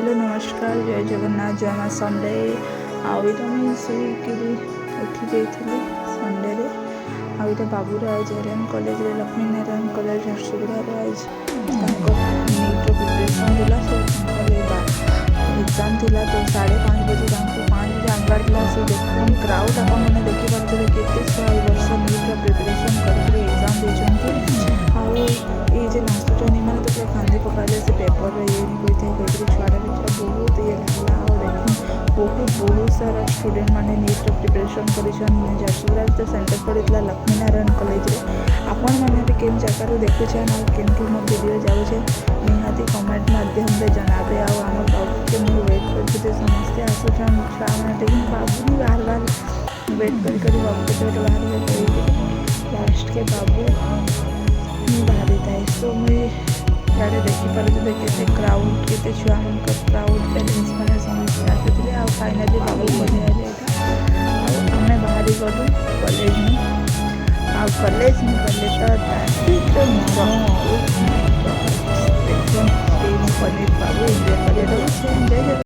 hello नमस्कार जय जगन्नाथ जय माँ संडे आईटा मुझे शोकि उठी जाइली संडे आईटा बाबूर आज एरियन कॉलेज लक्ष्मी नारायण कॉलेज झरसुगुड़ार आज नीट प्रिपरेशन थी एग्जाम थी तो 5:30 बजे 5 बजे आनबार था से देखुन क्राउड आपने देखिपे केते छुआ वर्ष नीट प्रिपरेशन करके एग्जाम देते ये लास्ट टर्न मैंने तो पूरा कांदी पकाले से पेपर ये नहीं कही छुआटा भी बहुत ये लगला और देखिए बहुत सारा स्टूडेंट मैंने नीट प्रिपरेशन कर झरसुगुड़ा तो सेंटर पड़ा लक्ष्मी नारायण कॉलेज आपण मैंने भी केन जगार देखुचे ना केमती मो वीडियो जाऊे निहाती कमेंट माध्यम से जनाबे आम बाबू के मुझे वेट करते समस्ते आसुचान छुआ मैंने बाबू भी बाहर बाहर वेट कर बाबू के बाहर लास्ट के बाबू बाहरी था सो मुझे इे देखिपे के क्राउड के छुआ मान क्राउड पेरेन्ट्स मैंने समस्ते आसी आ फाइनाली बाबू को आम बाहरी गलु कॉलेज में आ कॉलेज में गले तो ट्राफिक